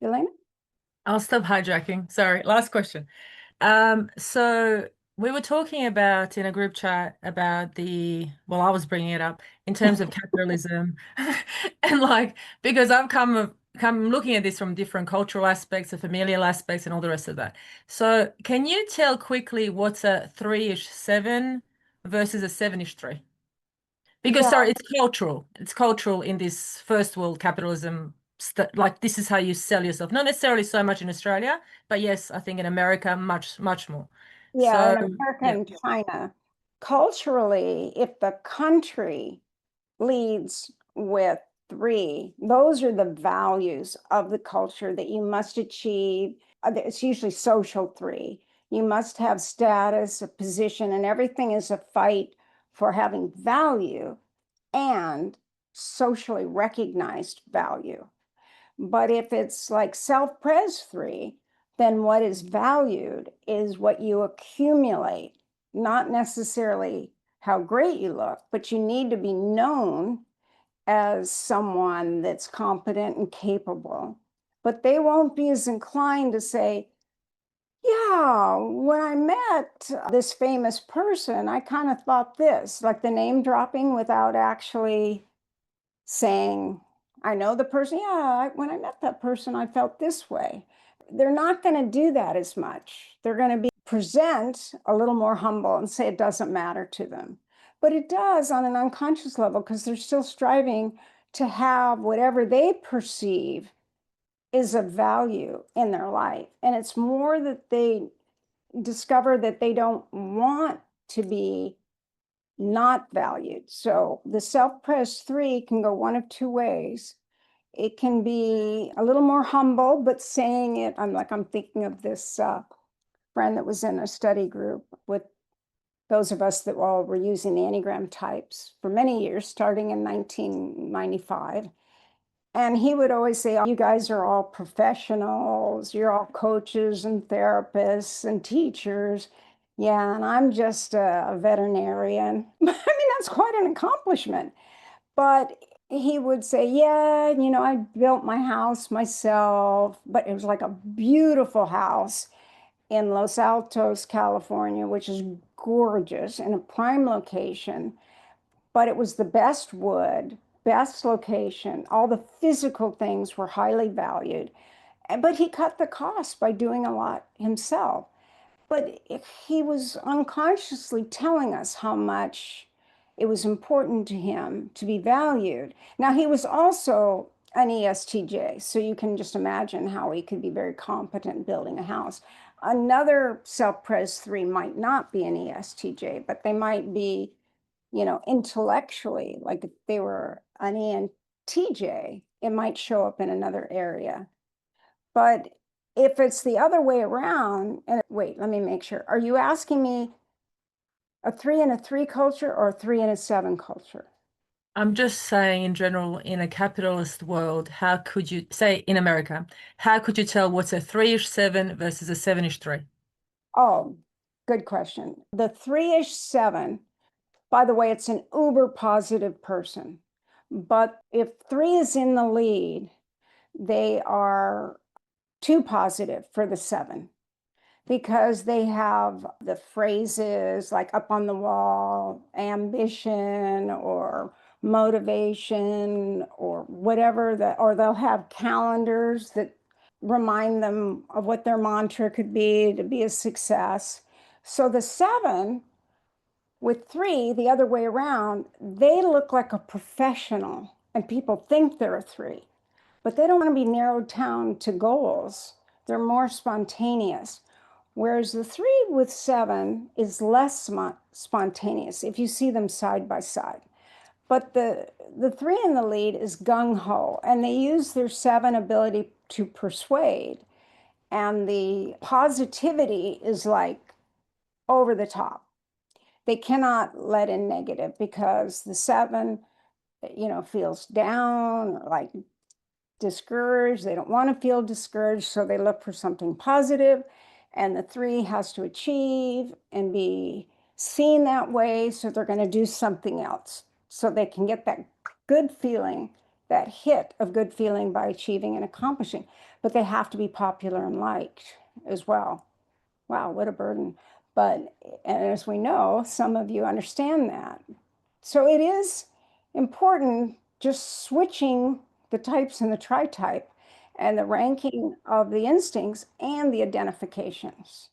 Elena? I'll stop hijacking. Sorry, last question. So we were talking about in a group chat about well, I was bringing it up in terms of capitalism, and like because I've come looking at this from different cultural aspects, the familial aspects, and all the rest of that. So can you tell quickly what's a three-ish seven versus a seven-ish three? Because Well, sorry, it's cultural. It's cultural in this first world capitalism. Like this is how you sell yourself. Not necessarily so much in Australia, but yes, I think in America, much more. yeah, So in America yeah, and China, culturally, if the country leads with three, those are the values of the culture that you must achieve. It's usually social three. You must have status, a position, and everything is a fight for having value and socially recognized value. But if it's like self-pres three, then what is valued is what you accumulate, not necessarily how great you look, but you need to be known as someone that's competent and capable. But they won't be as inclined to say, yeah, when I met this famous person, I kind of thought this, like the name dropping without actually saying, I know the person. Yeah, when I met that person, I felt this way. They're not going to do that as much. They're going to be present a little more humble and say it doesn't matter to them. But it does on an unconscious level because they're still striving to have whatever they perceive is of value in their life. And it's more that they discover that they don't want to be not valued. So the self-pres three can go one of two ways. It can be a little more humble, but saying it, I'm thinking of this friend that was in a study group with those of us that all were using the Enneagram types for many years, starting in 1995. And he would always say, you guys are all professionals, you're all coaches and therapists and teachers. Yeah, and I'm just a veterinarian. I mean, that's quite an accomplishment. But he would say, yeah, I built my house myself, but it was like a beautiful house in Los Altos, California, which is gorgeous in a prime location, but it was the best wood, best location. All the physical things were highly valued. But he cut the cost by doing a lot himself. But he was unconsciously telling us how much it was important to him to be valued. Now, he was also an ESTJ, so you can just imagine how he could be very competent building a house. Another self-pres three might not be an ESTJ, but they might be, intellectually, like if they were an ENTJ, it might show up in another area. But if it's the other way around, and wait, let me make sure. Are you asking me a three and a three culture or a three and a seven culture? I'm just saying in general, in a capitalist world, how could you say in America, how could you tell what's a three-ish seven versus a seven-ish three? Oh, good question. The three-ish seven, by the way, it's an uber positive person. But if three is in the lead, they are too positive for the seven because they have the phrases like up on the wall, ambition or motivation or whatever that, or they'll have calendars that remind them of what their mantra could be to be a success. So the seven with three, the other way around, they look like a professional and people think they're a three, but they don't want to be narrowed down to goals. They're more spontaneous. Whereas the three with seven is less spontaneous if you see them side by side. But the three in the lead is gung ho, and they use their seven ability to persuade. And the positivity is like over the top. They cannot let in negative because the seven, feels down or like discouraged. They don't want to feel discouraged, so they look for something positive. And the three has to achieve and be seen that way, so they're going to do something else so they can get that good feeling that hit of good feeling by achieving and accomplishing, but they have to be popular and liked as well. Wow, what a burden. But, and as we know, some of you understand that. So it is important just switching the types and the tri-type and the ranking of the instincts and the identifications.